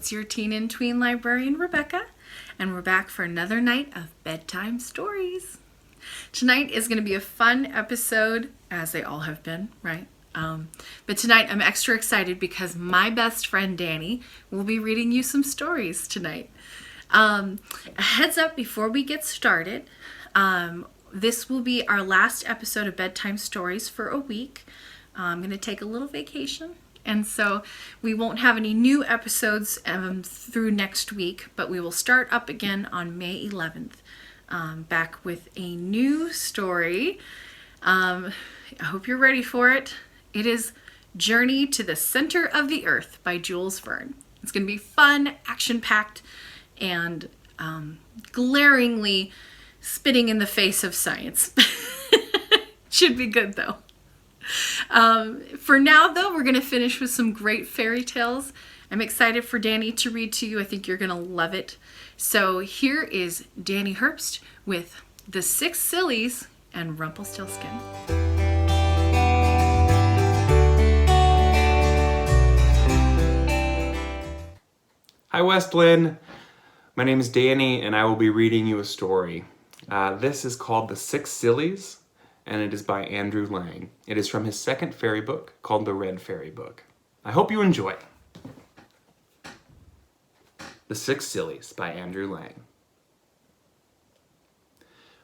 It's your teen and tween librarian, Rebecca, and we're back for another night of bedtime stories. Tonight is going to be a fun episode, as they all have been, right? But tonight I'm extra excited because my best friend Danny will be reading you some stories tonight. A heads up before we get started, this will be our last episode of Bedtime Stories for a week. I'm going to take a little vacation. And so we won't have any new episodes through next week, but we will start up again on May 11th, back with a new story. I hope you're ready for it. It is Journey to the Center of the Earth by Jules Verne. It's going to be fun, action-packed, and glaringly spitting in the face of science. Should be good, though. For now, though, we're going to finish with some great fairy tales. I'm excited for Danny to read to you. I think you're going to love it. So here is Danny Herbst with The Six Sillies and Rumpelstiltskin. Hi, West Lynn. My name is Danny, and I will be reading you a story. This is called The Six Sillies, and it is by Andrew Lang. It is from his second fairy book called The Red Fairy Book. I hope you enjoy. The Six Sillies by Andrew Lang.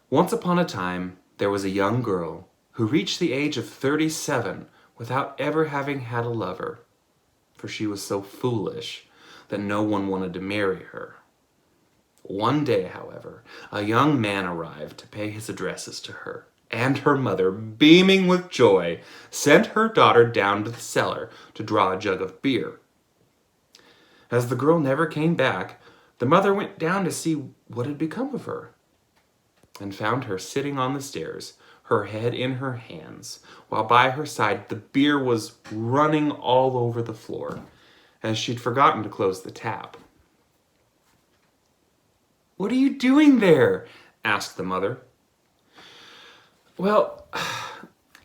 Once upon a time, there was a young girl who reached the age of 37 without ever having had a lover, for she was so foolish that no one wanted to marry her. One day, however, a young man arrived to pay his addresses to her, and her mother, beaming with joy, sent her daughter down to the cellar to draw a jug of beer. As the girl never came back, the mother went down to see what had become of her, and found her sitting on the stairs, her head in her hands, while by her side the beer was running all over the floor, as she'd forgotten to close the tap. "What are you doing there?" asked the mother. "Well,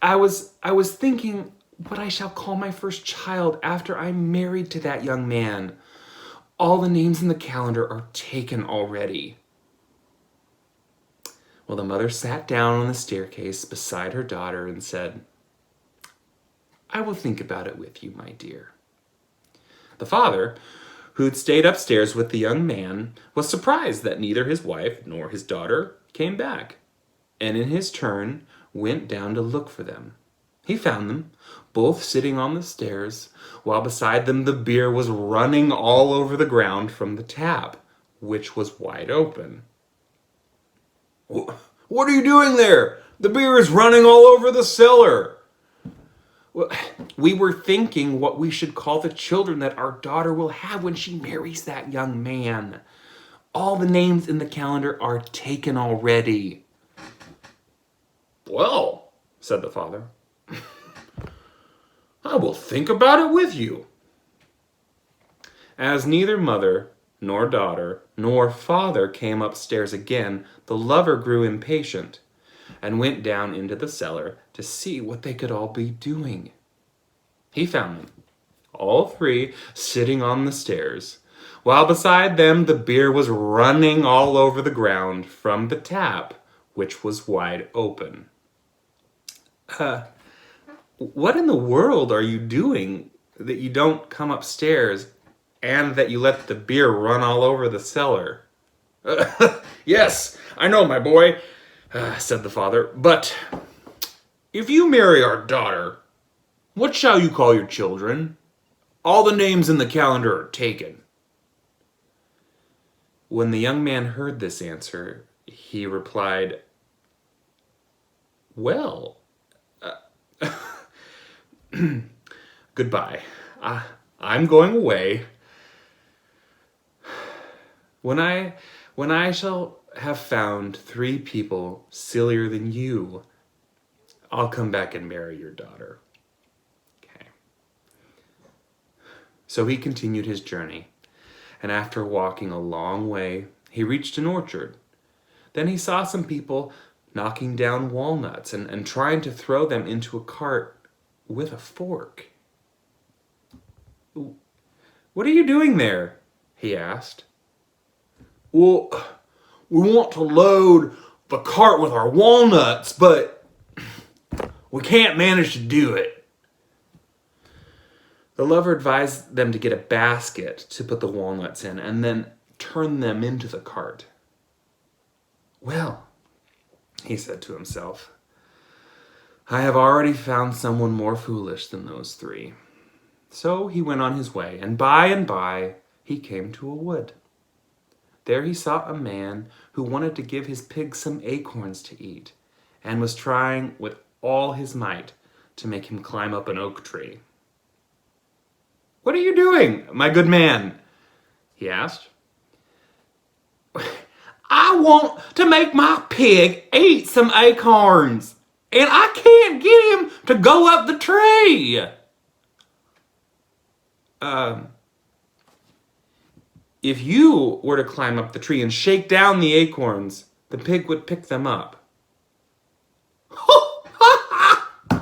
I was thinking what I shall call my first child after I'm married to that young man. All the names in the calendar are taken already." Well, the mother sat down on the staircase beside her daughter and said, "I will think about it with you, my dear." The father, who'd stayed upstairs with the young man, was surprised that neither his wife nor his daughter came back, and in his turn went down to look for them. He found them, both sitting on the stairs, while beside them the beer was running all over the ground from the tap, which was wide open. "What are you doing there? The beer is running all over the cellar." "Well, we were thinking what we should call the children that our daughter will have when she marries that young man. All the names in the calendar are taken already." "Well," said the father, "I will think about it with you." As neither mother, nor daughter, nor father came upstairs again, the lover grew impatient, and went down into the cellar to see what they could all be doing. He found them, all three sitting on the stairs, while beside them the beer was running all over the ground from the tap, which was wide open. What in the world are you doing that you don't come upstairs and that you let the beer run all over the cellar?" "Yes, I know, my boy," said the father, "but if you marry our daughter, what shall you call your children? All the names in the calendar are taken." When the young man heard this answer, he replied, "Well, goodbye. I'm going away. When I shall have found 3 people sillier than you, I'll come back and marry your daughter." Okay. So he continued his journey, and after walking a long way, he reached an orchard. Then he saw some people knocking down walnuts and trying to throw them into a cart with a fork. "What are you doing there?" he asked. Well, we want to load the cart with our walnuts, but we can't manage to do it. The lover advised them to get a basket to put the walnuts in and then turn them into the cart. Well, he said to himself, I have already found someone more foolish than those three. So he went on his way, and by he came to a wood. There he saw a man who wanted to give his pig some acorns to eat, and was trying with all his might to make him climb up an oak tree. What are you doing, my good man? He asked. I want to make my pig eat some acorns, and I can't get him to go up the tree. If you were to climb up the tree and shake down the acorns, the pig would pick them up. I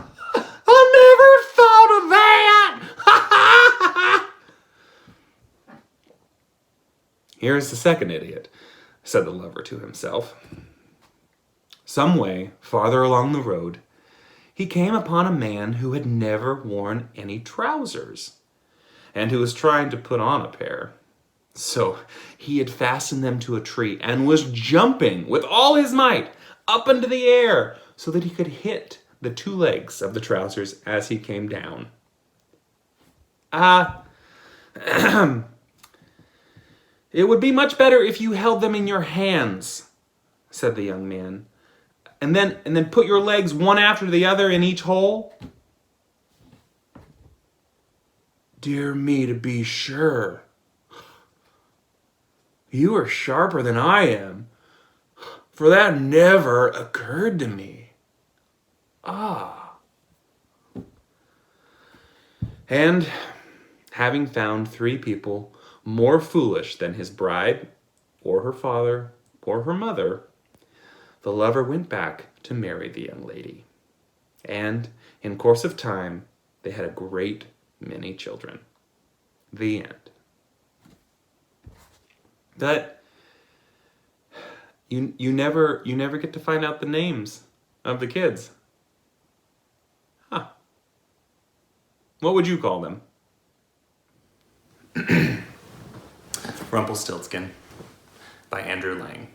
never thought of that! Here's the second idiot, said the lover to himself. Some way, farther along the road, he came upon a man who had never worn any trousers, and who was trying to put on a pair. So he had fastened them to a tree and was jumping with all his might up into the air so that he could hit the two legs of the trousers as he came down. It would be much better if you held them in your hands, said the young man, and then put your legs one after the other in each hole. Dear me, to be sure. You are sharper than I am, for that never occurred to me. And having found three people more foolish than his bride, or her father, or her mother, the lover went back to marry the young lady. And in course of time, they had a great many children. The end. But you never get to find out the names of the kids. Huh. What would you call them? Rumpelstiltskin by Andrew Lang.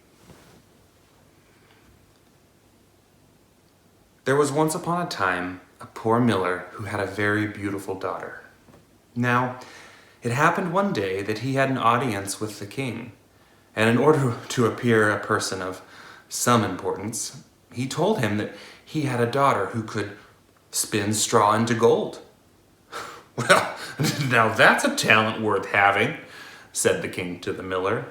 There was once upon a time a poor miller who had a very beautiful daughter. Now, it happened one day that he had an audience with the king, and in order to appear a person of some importance, he told him that he had a daughter who could spin straw into gold. Well, now that's a talent worth having, said the king to the miller.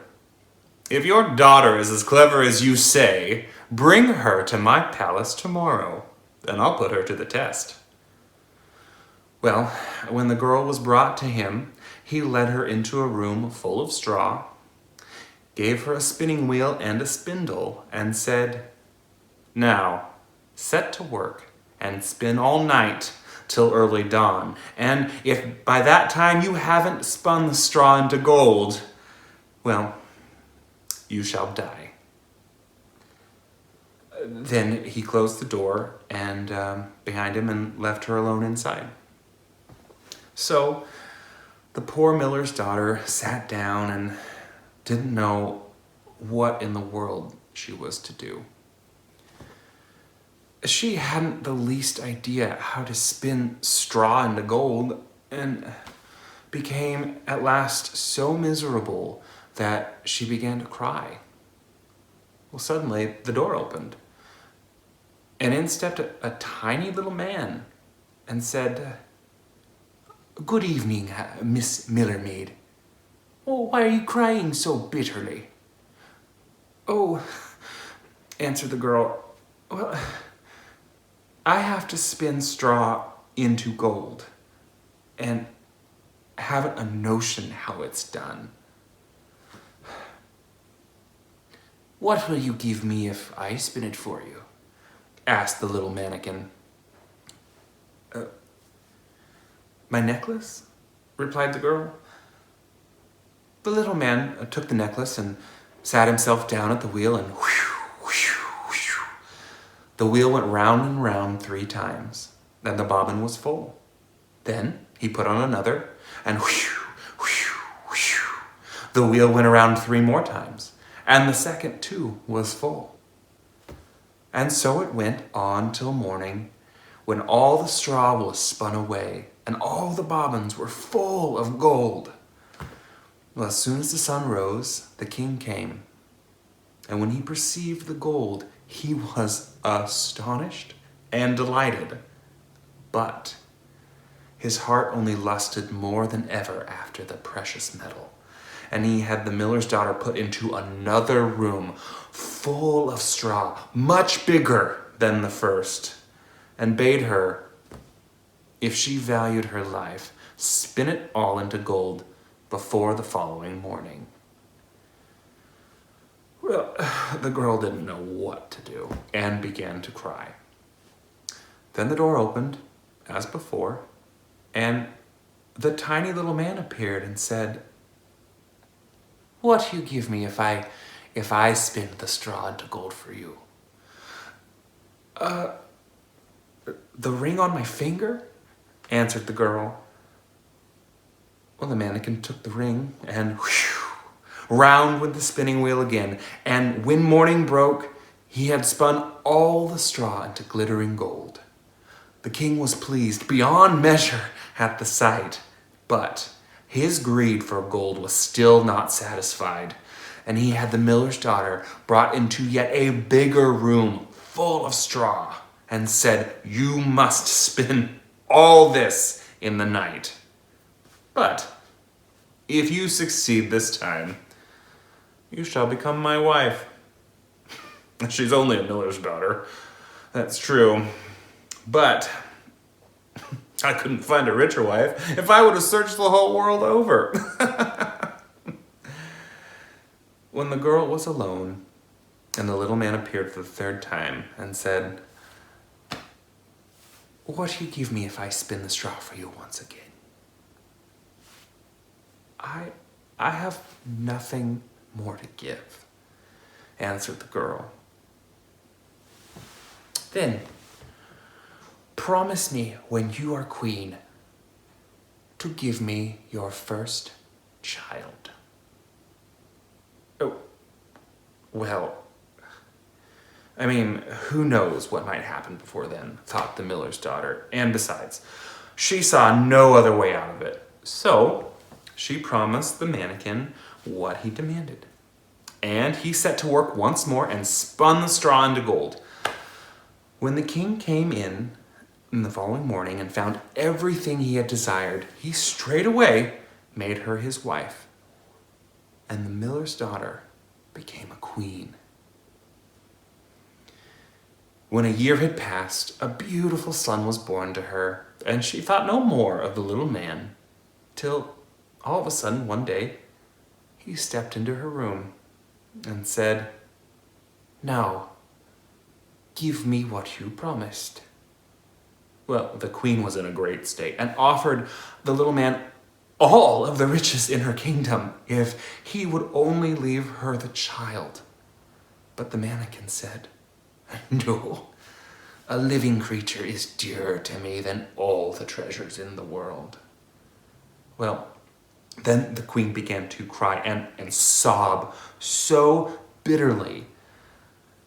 If your daughter is as clever as you say, bring her to my palace tomorrow, and I'll put her to the test. Well, when the girl was brought to him, he led her into a room full of straw, gave her a spinning wheel and a spindle, and said, Now, set to work and spin all night till early dawn, and if by that time you haven't spun the straw into gold, well, you shall die. Then he closed the door and behind him and left her alone inside. So the poor miller's daughter sat down and didn't know what in the world she was to do. She hadn't the least idea how to spin straw into gold, and became at last so miserable that she began to cry. Well, suddenly the door opened, and in stepped a tiny little man and said, Good evening, Miss Miller Maid. Oh, why are you crying so bitterly? Oh, answered the girl, well, I have to spin straw into gold, and haven't a notion how it's done. What will you give me if I spin it for you? Asked the little mannequin. My necklace? Replied the girl. The little man took the necklace and sat himself down at the wheel, and the wheel went round and round 3 times, and the bobbin was full. Then he put on another, and the wheel went around 3 more times, and the second too was full. And so it went on till morning, when all the straw was spun away, and all the bobbins were full of gold. Well, as soon as the sun rose, the king came, and when he perceived the gold, he was astonished and delighted. But his heart only lusted more than ever after the precious metal, and he had the miller's daughter put into another room full of straw, much bigger than the first, and bade her, if she valued her life, spin it all into gold before the following morning. Well, the girl didn't know what to do and began to cry. Then the door opened, as before, and the tiny little man appeared and said, "What you give me if I spin the straw into gold for you?" The ring on my finger," answered the girl. Well, the mannequin took the ring, and round went the spinning wheel again, and when morning broke, he had spun all the straw into glittering gold. The king was pleased beyond measure at the sight, but his greed for gold was still not satisfied, and he had the miller's daughter brought into yet a bigger room full of straw, and said, "You must spin all this in the night. But if you succeed this time, you shall become my wife." She's only a miller's daughter, that's true, but I couldn't find a richer wife if I would have searched the whole world over. When the girl was alone, and the little man appeared for the 3rd time and said, "What you give me if I spin the straw for you once again?" I have nothing more to give," answered the girl. "Then promise me when you are queen to give me your first child." Oh, well, I mean, who knows what might happen before then, thought the miller's daughter, and besides, she saw no other way out of it. So she promised the mannequin what he demanded, and he set to work once more and spun the straw into gold. When the king came in the following morning and found everything he had desired, he straightway made her his wife, and the miller's daughter became a queen. When a year had passed, a beautiful son was born to her, and she thought no more of the little man, till all of a sudden one day he stepped into her room and said, "Now, give me what you promised." Well, the queen was in a great state and offered the little man all of the riches in her kingdom if he would only leave her the child. But the mannequin said, "No, a living creature is dearer to me than all the treasures in the world." Well, then the queen began to cry and sob so bitterly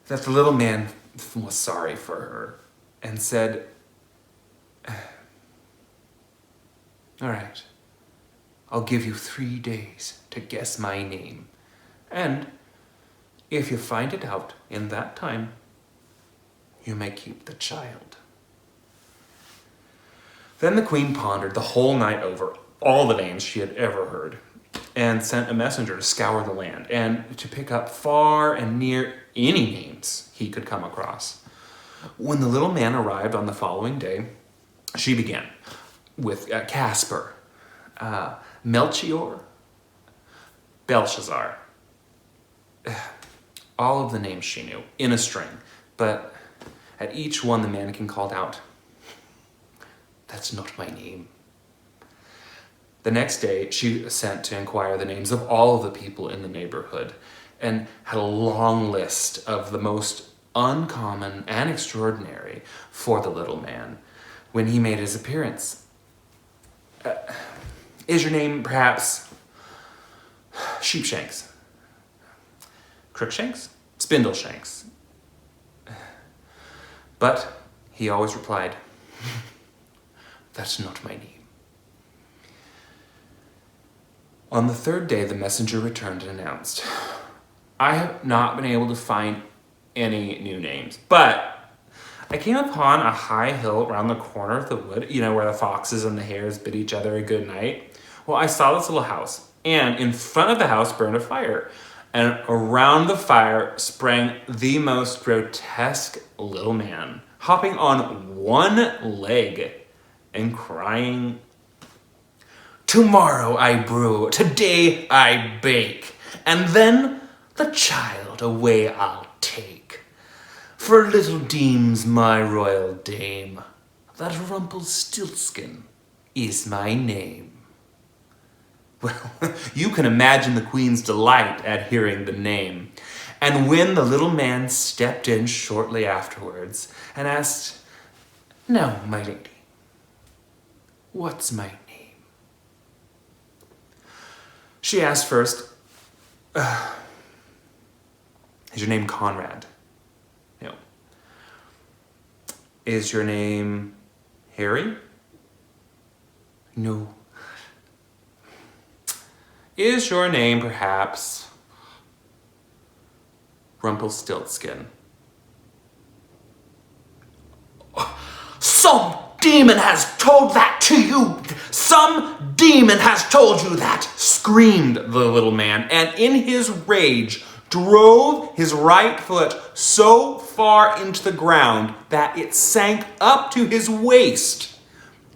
that the little man was sorry for her and said, "All right, I'll give you 3 days to guess my name, and if you find it out in that time, you may keep the child." Then the queen pondered the whole night over all the names she had ever heard, and sent a messenger to scour the land and to pick up far and near any names he could come across. When the little man arrived on the following day, she began with Casper, Melchior, Belshazzar. All of the names she knew, in a string, but at each one the mannequin called out, "That's not my name." The next day, she sent to inquire the names of all of the people in the neighborhood and had a long list of the most uncommon and extraordinary for the little man when he made his appearance. Is your name perhaps Sheepshanks? Crookshanks? Spindleshanks? But he always replied, "That's not my name." On the third day, the messenger returned and announced, "I have not been able to find any new names, but I came upon a high hill around the corner of the wood, where the foxes and the hares bid each other a good night. Well, I saw this little house, and in front of the house burned a fire, and around the fire sprang the most grotesque little man, hopping on one leg and crying, 'Tomorrow I brew, today I bake, and then the child away I'll take. For little deems my royal dame that Rumpelstiltskin is my name.'" Well, you can imagine the queen's delight at hearing the name. And when the little man stepped in shortly afterwards and asked, "Now, my lady, what's my name?" She asked first, "Is your name Conrad?" "No." "Is your name Harry?" "No." "Is your name perhaps Rumpelstiltskin?" "Some demon has told that to you! Some demon has told you that!" screamed the little man, and in his rage drove his right foot so far into the ground that it sank up to his waist.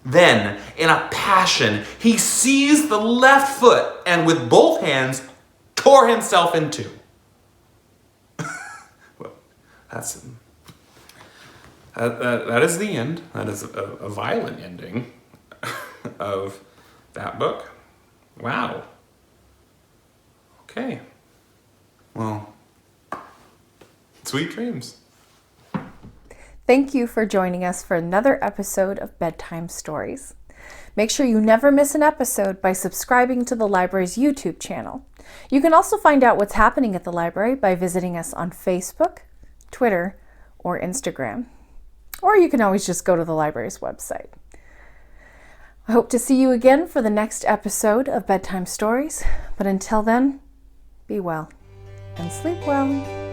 Then, in a passion, he seized the left foot and with both hands tore himself in two. Well, that is the end. That is a violent ending of that book. Wow. Okay. Well, sweet dreams. Thank you for joining us for another episode of Bedtime Stories. Make sure you never miss an episode by subscribing to the library's YouTube channel. You can also find out what's happening at the library by visiting us on Facebook, Twitter, or Instagram. Or you can always just go to the library's website. I hope to see you again for the next episode of Bedtime Stories, but until then, be well and sleep well.